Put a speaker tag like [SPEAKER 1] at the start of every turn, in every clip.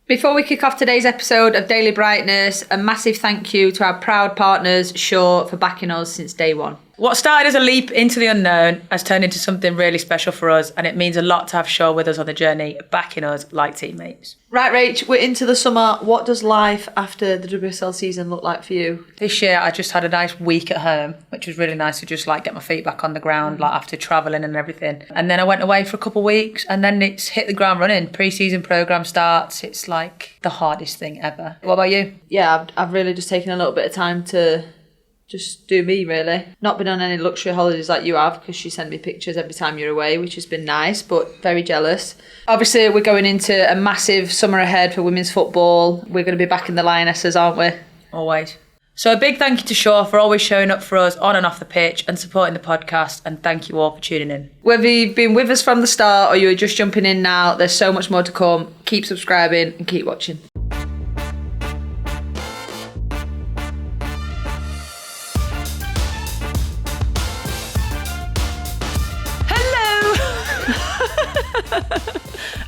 [SPEAKER 1] Before we kick off today's episode of Daily Brightness, a massive thank you to our proud partners, Shaw, for backing us since day one.
[SPEAKER 2] What started as a leap into the unknown has turned into something really special for us, and it means a lot to have Shaw with us on the journey, backing us like teammates.
[SPEAKER 1] Right, Rach, we're into the summer. What does life after the WSL season look like for you?
[SPEAKER 2] This year, I just had a nice week at home, which was really nice to just get my feet back on the ground, after travelling and everything. And then I went away for a couple of weeks, and then it's hit the ground running. Pre-season programme starts. It's the hardest thing ever. What about you?
[SPEAKER 1] Yeah, I've really just taken a little bit of time to just do me, really. Not been on any luxury holidays like you have, because you send me pictures every time you're away, which has been nice, but very jealous. Obviously, we're going into a massive summer ahead for women's football. We're going to be back in the Lionesses, aren't we?
[SPEAKER 2] Always. So a big thank you to Shaw for always showing up for us on and off the pitch and supporting the podcast, and thank you all for tuning in.
[SPEAKER 1] Whether you've been with us from the start or you're just jumping in now, there's so much more to come. Keep subscribing and keep watching.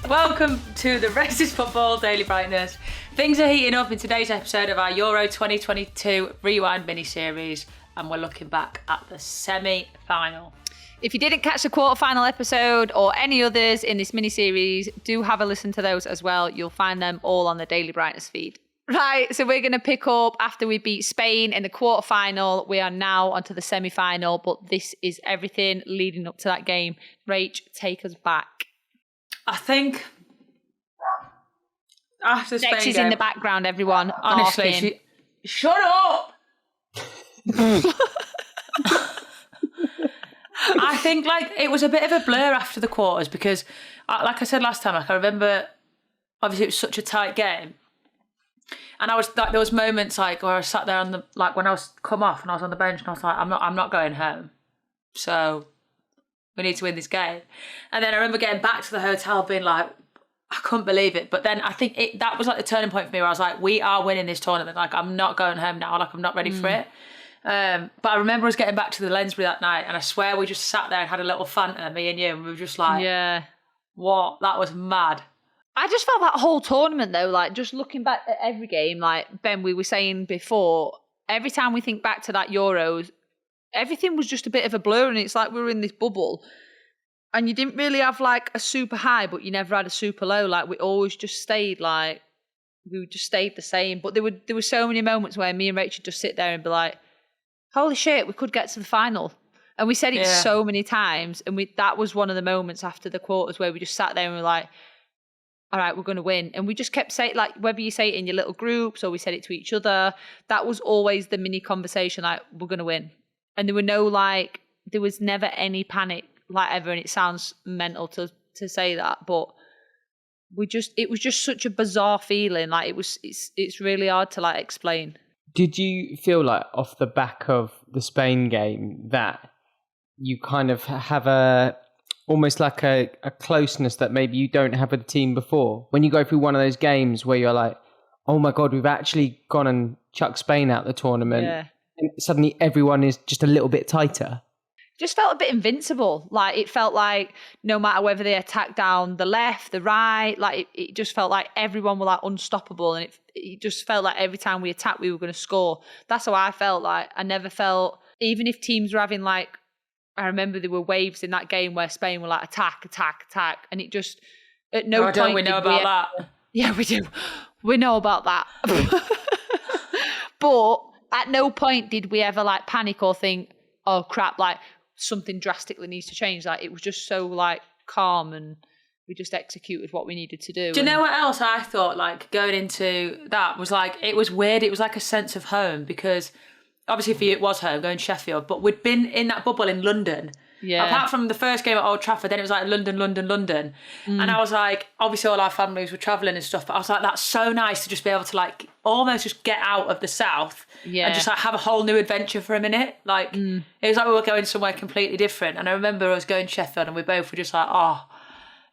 [SPEAKER 2] Welcome to the Racist Football Daily Brightness. Things are heating up in today's episode of our Euro 2022 Rewind mini-series, and we're looking back at the semi-final.
[SPEAKER 3] If you didn't catch the quarter-final episode or any others in this mini-series, do have a listen to those as well. You'll find them all on the Daily Brightness feed. Right, so we're going to pick up after we beat Spain in the quarter-final. We are now onto the semi-final, but this is everything leading up to that game. Rach, take us back.
[SPEAKER 2] I think after Spain
[SPEAKER 3] Dex is
[SPEAKER 2] game,
[SPEAKER 3] in the background, everyone.
[SPEAKER 2] honestly, shut up! I think it was a bit of a blur after the quarters because, like I said last time, I remember obviously it was such a tight game, and I was there was moments where I sat there on the when I was come off and I was on the bench and I was like, I'm not going home, so we need to win this game. And then I remember getting back to the hotel being like, I couldn't believe it. But then I think that was the turning point for me where I was like, we are winning this tournament. I'm not going home now. I'm not ready for it. But I remember us getting back to the Lensbury that night, and I swear we just sat there and had a little Fanta, me and you, and we were just like,
[SPEAKER 3] yeah,
[SPEAKER 2] what? That was mad.
[SPEAKER 3] I just felt that whole tournament though, just looking back at every game, Ben, we were saying before, every time we think back to that Euros, everything was just a bit of a blur, and it's like we were in this bubble and you didn't really have a super high, but you never had a super low. We always just stayed we just stayed the same. But there were so many moments where me and Rachel would just sit there and be like, holy shit, we could get to the final. And we said it so many times, and that was one of the moments after the quarters where we just sat there and we were like, all right, we're going to win. And we just kept saying, whether you say it in your little groups or we said it to each other, that was always the mini conversation, we're going to win. And there were no there was never any panic ever, and it sounds mental to say that, but it was just such a bizarre feeling. It's really hard to explain.
[SPEAKER 4] Did you feel off the back of the Spain game that you kind of have almost a closeness that maybe you don't have with the team before? When you go through one of those games where you're like, oh my God, we've actually gone and chucked Spain out the tournament.
[SPEAKER 3] Yeah.
[SPEAKER 4] And suddenly everyone is just a little bit tighter.
[SPEAKER 3] Just felt a bit invincible. It felt like no matter whether they attacked down the left, the right, it just felt like everyone were unstoppable, and it just felt like every time we attacked, we were going to score. That's how I felt. I never felt, even if teams were having I remember there were waves in that game where Spain were attack, attack, attack, and it just at no point.
[SPEAKER 2] Don't we know about that?
[SPEAKER 3] Yeah, we do. We know about that. But at no point did we ever panic or think, oh crap, something drastically needs to change. It was just so calm, and we just executed what we needed to do.
[SPEAKER 2] Do you know what else I thought going into that was it was weird. It was a sense of home, because obviously for you it was home, going to Sheffield, but we'd been in that bubble in London.
[SPEAKER 3] Yeah.
[SPEAKER 2] Apart from the first game at Old Trafford, then it was London, London, London. And I was obviously all our families were travelling and stuff, but I was that's so nice to just be able to almost just get out of the south and just have a whole new adventure for a minute. It was we were going somewhere completely different. And I remember us going to Sheffield and we both were just oh,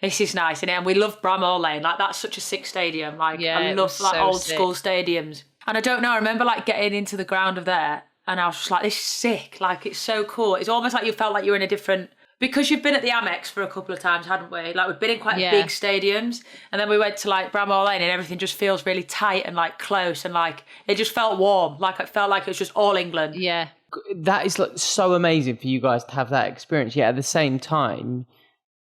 [SPEAKER 2] this is nice. And we love Bramall Lane. That's such a sick stadium. I love
[SPEAKER 3] so
[SPEAKER 2] old
[SPEAKER 3] sick.
[SPEAKER 2] School stadiums. And I don't know, I remember getting into the ground of there, and I was just this is sick. It's so cool. It's almost you felt you were in a different because you've been at the Amex for a couple of times, hadn't we? Like, we've been in quite big stadiums, and then we went to like Bramall Lane, and everything just feels really tight and like close, and like it just felt warm. Like, it felt like it was just all England.
[SPEAKER 3] Yeah.
[SPEAKER 4] That is like so amazing for you guys to have that experience. Yet at the same time,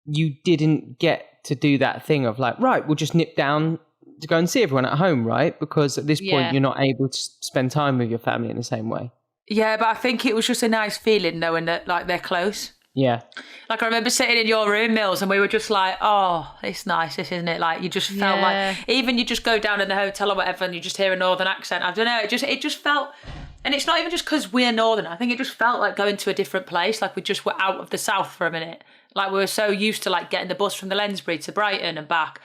[SPEAKER 4] you didn't get to do that thing of like, right, we'll just nip down to go and see everyone at home, right? Because at this point, you're not able to spend time with your family in the same way.
[SPEAKER 2] Yeah, but I think it was just a nice feeling knowing that like they're close.
[SPEAKER 4] Yeah.
[SPEAKER 2] Like, I remember sitting in your room, Mills, and we were just like, oh, it's nice, isn't it? Like, you just felt like, even you just go down in the hotel or whatever and you just hear a northern accent. I don't know, it just felt, and it's not even just because we're northern. I think it just felt like going to a different place. Like, we just were out of the south for a minute. Like, we were so used to like getting the bus from the Lensbury to Brighton and back.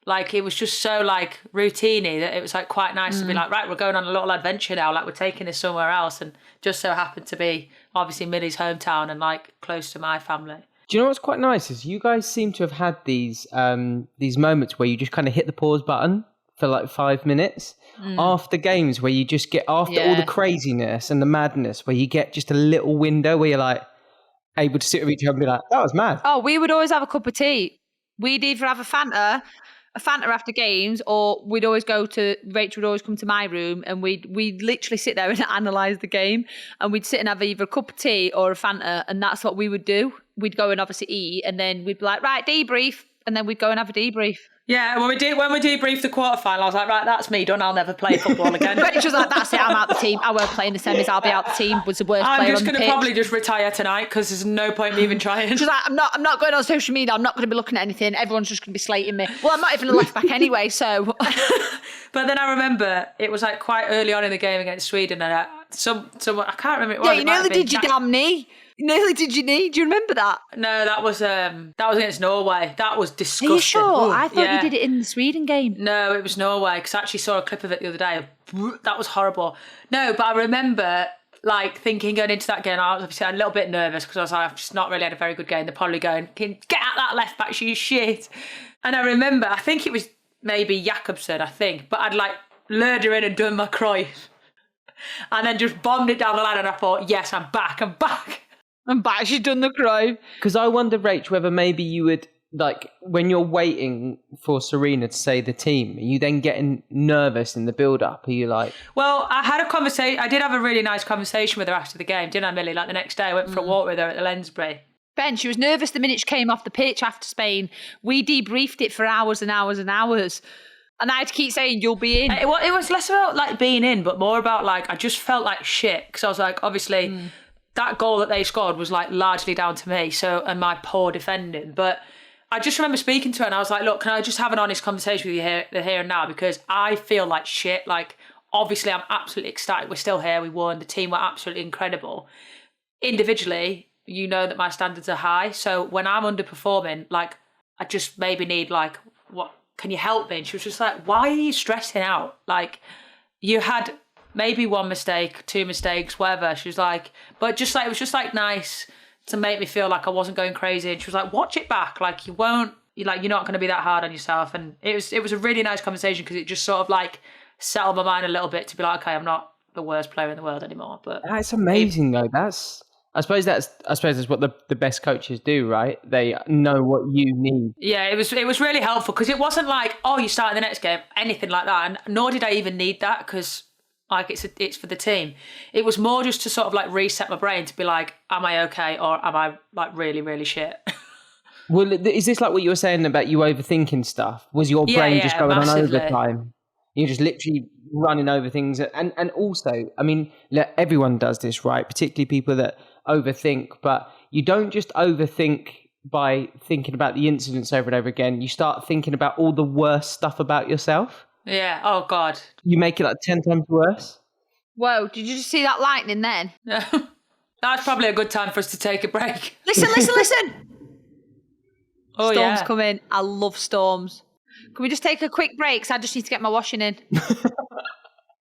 [SPEAKER 2] Like, it was just so like routine-y that it was like quite nice to be like, right, we're going on a little adventure now. Like, we're taking this somewhere else, and just so happened to be obviously Millie's hometown and like close to my family.
[SPEAKER 4] Do you know what's quite nice is you guys seem to have had these moments where you just kind of hit the pause button for like 5 minutes after games, where you just get all the craziness and the madness, where you get just a little window where you're like able to sit with each other and be like, that was mad.
[SPEAKER 3] Oh, we would always have a cup of tea. We'd either have a Fanta after games, or we'd always Rachel would always come to my room, and we'd literally sit there and analyse the game, and we'd sit and have either a cup of tea or a Fanta, and that's what we would do. We'd go and obviously eat, and then we'd be like, right, debrief, and then we'd go and have a debrief.
[SPEAKER 2] Yeah, when we debriefed the quarterfinal, I was like, right, that's me done. I'll never play football again.
[SPEAKER 3] Rachel was like, that's it, I'm out the team. I won't play in the semis. I'll be out the team. Was the worst player on the pitch.
[SPEAKER 2] I'm just going to probably just retire tonight because there's no point me even trying.
[SPEAKER 3] She's like, I'm not going on social media. I'm not going to be looking at anything. Everyone's just going to be slating me. Well, I'm not even a left back anyway, so.
[SPEAKER 2] But then I remember it was like quite early on in the game against Sweden, and someone I can't remember.
[SPEAKER 3] Yeah, you nearly did your damn knee. You nearly did your knee. Do you remember that?
[SPEAKER 2] No, that was against Norway. That was disgusting.
[SPEAKER 3] Are you sure?
[SPEAKER 2] Ooh,
[SPEAKER 3] I thought you did it in the Sweden game.
[SPEAKER 2] No, it was Norway, because I actually saw a clip of it the other day. That was horrible. No, but I remember like thinking going into that game, I was obviously a little bit nervous because I was like, I've just not really had a very good game. They're probably going, get out that left back, you shit. And I remember, I think it was maybe Jakobsen, but I'd like lured her in and done my Cruyff. And then just bombed it down the line, and I thought, yes, I'm back.
[SPEAKER 3] I'm back, she's done the Cruyff.
[SPEAKER 4] Because I wonder, Rach, whether maybe you would, like, when you're waiting for Sarina to say the team, are you then getting nervous in the build-up? Are you like...
[SPEAKER 2] Well, I did have a really nice conversation with her after the game, didn't I, Millie? Like, the next day I went for a walk with her at the Lensbury.
[SPEAKER 3] Ben, she was nervous the minute she came off the pitch after Spain. We debriefed it for hours and hours and hours. And I had to keep saying, you'll be in.
[SPEAKER 2] It was less about, like, being in, but more about, like, I just felt like shit. Because I was like, obviously... That goal that they scored was like largely down to me, and my poor defending. But I just remember speaking to her, and I was like, look, can I just have an honest conversation with you here and now? Because I feel like shit. Like, obviously I'm absolutely ecstatic. We're still here. We won. The team were absolutely incredible. Individually, you know that my standards are high. So when I'm underperforming, like, I just maybe need like, what, can you help me? And she was just like, why are you stressing out? Like, you had maybe one mistake, two mistakes, whatever. She was like, but just like, it was just like nice to make me feel like I wasn't going crazy. And she was like, watch it back. Like, you're not going to be that hard on yourself. And it was a really nice conversation, because it just sort of like settled my mind a little bit to be like, okay, I'm not the worst player in the world anymore. But
[SPEAKER 4] that's amazing though. I suppose that's what the best coaches do, right? They know what you need.
[SPEAKER 2] Yeah, it was really helpful, because it wasn't like, oh, you start in the next game, anything like that. And nor did I even need that, because like it's for the team. It was more just to sort of like reset my brain to be like, am I okay, or am I like really, really shit?
[SPEAKER 4] Well, is this like what you were saying about you overthinking stuff? Was your brain just going massively on overtime? You're just literally running over things. And also, I mean, everyone does this, right? Particularly people that overthink, but you don't just overthink by thinking about the incidents over and over again. You start thinking about all the worst stuff about yourself.
[SPEAKER 2] Yeah, oh God.
[SPEAKER 4] You make it like 10 times worse.
[SPEAKER 3] Whoa, did you just see that lightning then?
[SPEAKER 2] No. That's probably a good time for us to take a break.
[SPEAKER 3] Listen.
[SPEAKER 2] Oh,
[SPEAKER 3] Storms come in. I love storms. Can we just take a quick break? Because I just need to get my washing in.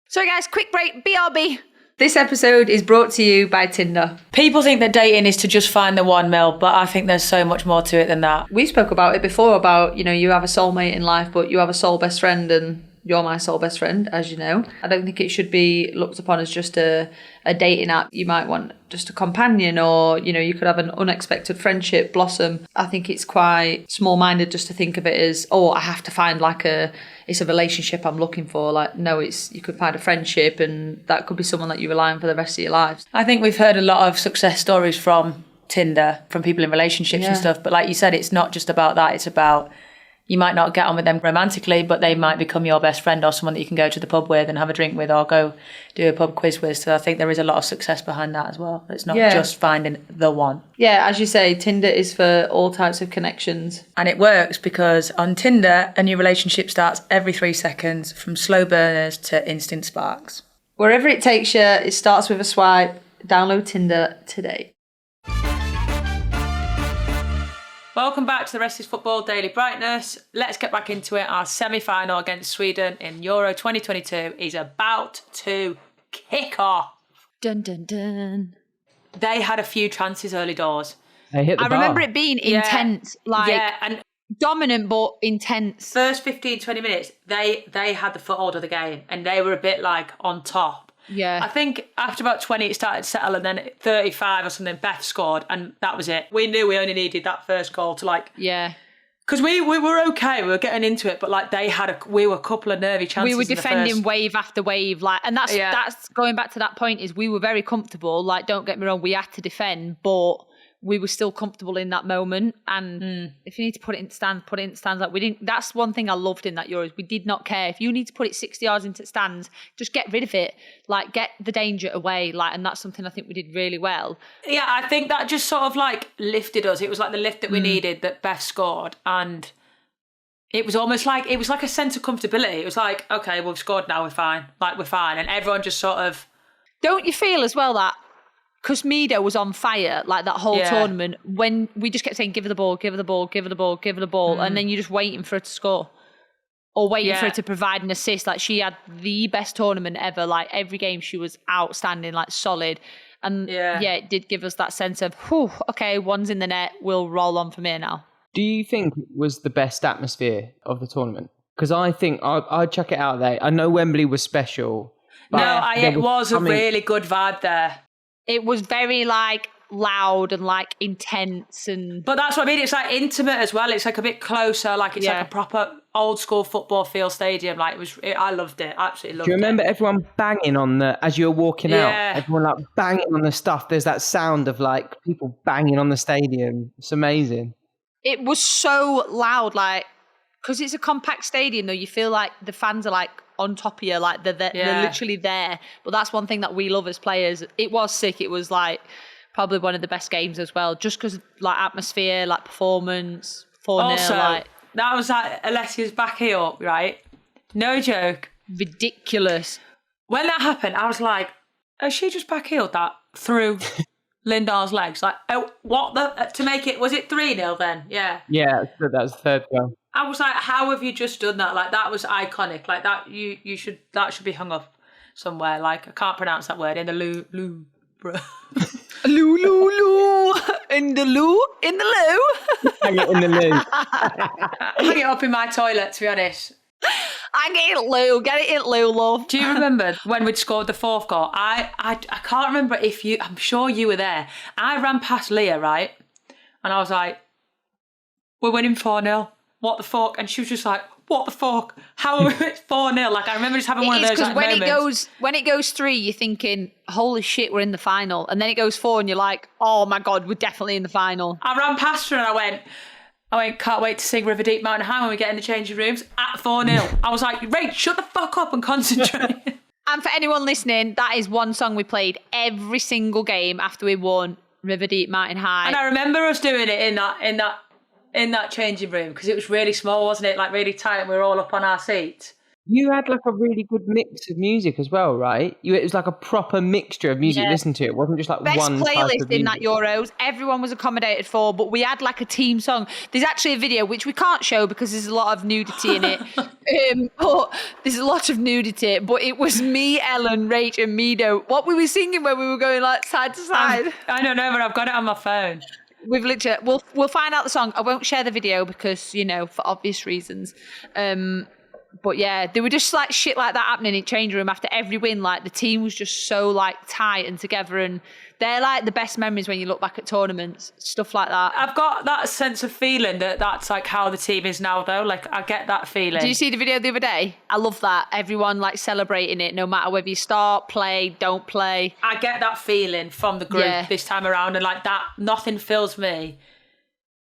[SPEAKER 3] Sorry guys, quick break, BRB.
[SPEAKER 1] This episode is brought to you by Tinder.
[SPEAKER 2] People think that dating is to just find the one, Mel, but I think there's so much more to it than that.
[SPEAKER 1] We spoke about it before, about, you know, you have a soulmate in life, but you have a soul best friend, and you're my sole best friend, as you know. I don't think it should be looked upon as just a dating app. You might want just a companion, or, you know, you could have an unexpected friendship blossom. I think it's quite small-minded just to think of it as, oh, I have to find like it's a relationship I'm looking for. Like, no, you could find a friendship, and that could be someone that you rely on for the rest of your lives.
[SPEAKER 2] I think we've heard a lot of success stories from Tinder, from people in relationships and stuff. But like you said, it's not just about that. It's about, you might not get on with them romantically, but they might become your best friend or someone that you can go to the pub with and have a drink with, or go do a pub quiz with. So I think there is a lot of success behind that as well. It's not just finding the one.
[SPEAKER 1] Yeah, as you say, Tinder is for all types of connections.
[SPEAKER 2] And it works because on Tinder, a new relationship starts every 3 seconds, from slow burners to instant sparks.
[SPEAKER 1] Wherever it takes you, it starts with a swipe. Download Tinder today.
[SPEAKER 2] Welcome back to the Rest is Football Daily Brightness. Let's get back into it. Our semi-final against Sweden in Euro 2022 is about to kick off.
[SPEAKER 3] Dun, dun, dun.
[SPEAKER 2] They had a few chances early doors.
[SPEAKER 4] They hit the bar.
[SPEAKER 3] Remember it being intense,
[SPEAKER 2] and
[SPEAKER 3] dominant but intense.
[SPEAKER 2] First 15, 20 minutes, they had the foothold of the game, and they were a bit like on top.
[SPEAKER 3] Yeah.
[SPEAKER 2] I think after about 20 it started to settle, and then at 35 or something, Beth scored, and that was it. We knew we only needed that first goal to like...
[SPEAKER 3] Yeah.
[SPEAKER 2] Because we were okay, we were getting into it, but like we were a couple of nervy chances.
[SPEAKER 3] We were defending
[SPEAKER 2] in the first...
[SPEAKER 3] wave after wave, like, and that's going back to that point, is we were very comfortable. Like, don't get me wrong, we had to defend, but we were still comfortable in that moment. And if you need to put it in stands, put it in stands. Like, we didn't. That's one thing I loved in that Euros. We did not care. If you need to put it 60 yards into stands, just get rid of it. Like, get the danger away. Like, and that's something I think we did really well.
[SPEAKER 2] Yeah, I think that just sort of like lifted us. It was like the lift that we needed, that Beth scored, and it was almost like, it was like a sense of comfortability. It was like, okay, we've scored now, we're fine. Like, we're fine, and everyone just sort of.
[SPEAKER 3] Don't you feel as well that, because Meado was on fire, like that whole tournament, when we just kept saying, give her the ball, give her the ball, give her the ball, give her the ball, and then you're just waiting for her to score. Or waiting for her to provide an assist. Like, she had the best tournament ever. Like, every game she was outstanding, like solid. And it did give us that sense of, whew, okay, one's in the net, we'll roll on from here now.
[SPEAKER 4] Do you think it was the best atmosphere of the tournament? Because I think I'd chuck it out there. I know Wembley was special. But
[SPEAKER 2] it was a really good vibe there.
[SPEAKER 3] It was very like loud and like intense,
[SPEAKER 2] but that's what I mean. It's like intimate as well. It's like a bit closer. Like it's like a proper old school football feel stadium. Like I loved it. Absolutely loved it.
[SPEAKER 4] Do you remember everyone banging on as you were walking out? Everyone like banging on the stuff. There's that sound of like people banging on the stadium. It's amazing.
[SPEAKER 3] It was so loud, like, because it's a compact stadium though. You feel like the fans are like on top of you, like they're literally there. But that's one thing that we love as players. It was sick. It was like probably one of the best games as well, just because like atmosphere, like performance, 4-0.
[SPEAKER 2] Also,
[SPEAKER 3] like,
[SPEAKER 2] that was like Alessia's backheel, right? No joke.
[SPEAKER 3] Ridiculous.
[SPEAKER 2] When that happened, I was like, has she just backheeled that through Lindar's legs? Like, oh, what the, to make it, was it 3-0 then? Yeah.
[SPEAKER 4] Yeah, that was the third goal.
[SPEAKER 2] I was like, how have you just done that? Like, that was iconic. Like, that that should be hung up somewhere. Like, I can't pronounce that word. In the loo, bro.
[SPEAKER 3] Loo, in the loo.
[SPEAKER 4] Hang it in the loo.
[SPEAKER 2] Hang it up in my toilet, to be honest.
[SPEAKER 3] Hang it in loo. Get it in loo, love.
[SPEAKER 2] Do you remember when we'd scored the fourth goal? I can't remember if you, I'm sure you were there. I ran past Leah, right? And I was like, we're winning 4-0. What the fuck? And she was just like, what the fuck? How are we at 4-0? Like, I remember just having one of those like, moments.
[SPEAKER 3] When it goes 3, you're thinking, holy shit, we're in the final. And then it goes 4 and you're like, oh my God, we're definitely in the final.
[SPEAKER 2] I ran past her and I went, can't wait to sing River Deep Mountain High when we get in the changing rooms at 4-0. I was like, Rach, shut the fuck up and concentrate.
[SPEAKER 3] And for anyone listening, that is one song we played every single game after we won River Deep Mountain High.
[SPEAKER 2] And I remember us doing it in that changing room, because it was really small, wasn't it? Like really tight, and we were all up on our seats.
[SPEAKER 4] You had like a really good mix of music as well, right? It was like a proper mixture of music to listen to. It wasn't just like
[SPEAKER 3] best
[SPEAKER 4] one type of
[SPEAKER 3] playlist
[SPEAKER 4] music.
[SPEAKER 3] in that Euros. Everyone was accommodated for, but we had like a team song. There's actually a video which we can't show because there's a lot of nudity in it. But there's a lot of nudity. But it was me, Ellen, Rach, and Meado. What we were singing when we were going like side to side.
[SPEAKER 2] I don't know, but I've got it on my phone.
[SPEAKER 3] We've literally we'll find out the song. I won't share the video because, you know, for obvious reasons. But yeah, there were just like shit like that happening in change room after every win. Like the team was just so like tight and together, and they're like the best memories when you look back at tournaments, stuff like that.
[SPEAKER 2] I've got that sense of feeling that that's like how the team is now though. Like I get that feeling.
[SPEAKER 3] Did you see the video the other day? I love that. Everyone like celebrating it, no matter whether you start, play, don't play.
[SPEAKER 2] I get that feeling from the group this time around, and like that, nothing fills me.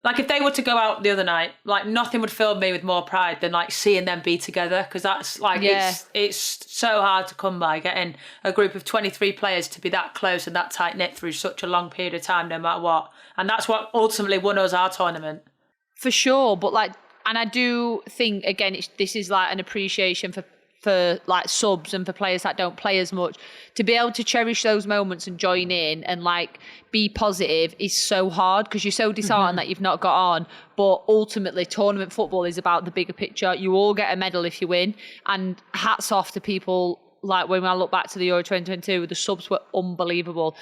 [SPEAKER 2] Like if they were to go out the other night, like nothing would fill me with more pride than like seeing them be together, because that's like it's so hard to come by, getting a group of 23 players to be that close and that tight knit through such a long period of time, no matter what. And that's what ultimately won us our tournament.
[SPEAKER 3] For sure, but like, and I do think again, this is like an appreciation for like subs and for players that don't play as much, to be able to cherish those moments and join in and like be positive is so hard, because you're so disheartened that you've not got on. But ultimately tournament football is about the bigger picture. You all get a medal if you win, and hats off to people. Like when I look back to the Euro 2022, the subs were unbelievable.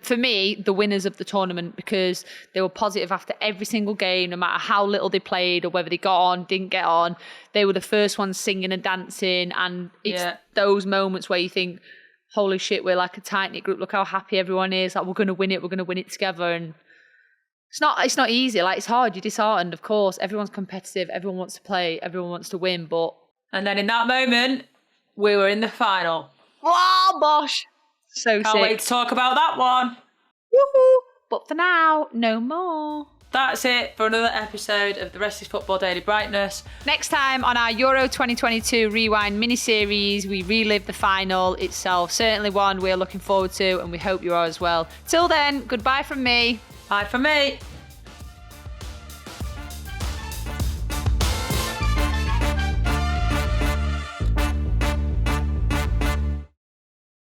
[SPEAKER 3] For me, the winners of the tournament, because they were positive after every single game, no matter how little they played or whether they got on, didn't get on. They were the first ones singing and dancing. And it's those moments where you think, holy shit, we're like a tight-knit group. Look how happy everyone is. Like, we're going to win it. We're going to win it together. And it's not easy. Like, it's hard. You're disheartened, of course. Everyone's competitive. Everyone wants to play. Everyone wants to win.
[SPEAKER 2] And then in that moment, we were in the final.
[SPEAKER 3] Wow, bosh. So
[SPEAKER 2] Can't wait to talk about that one.
[SPEAKER 3] Woohoo! But for now, no more.
[SPEAKER 2] That's it for another episode of the Rest is Football Daily Brightness.
[SPEAKER 3] Next time on our Euro 2022 Rewind mini-series, we relive the final itself. Certainly one we're looking forward to, and we hope you are as well. Till then, goodbye from me.
[SPEAKER 2] Bye from me.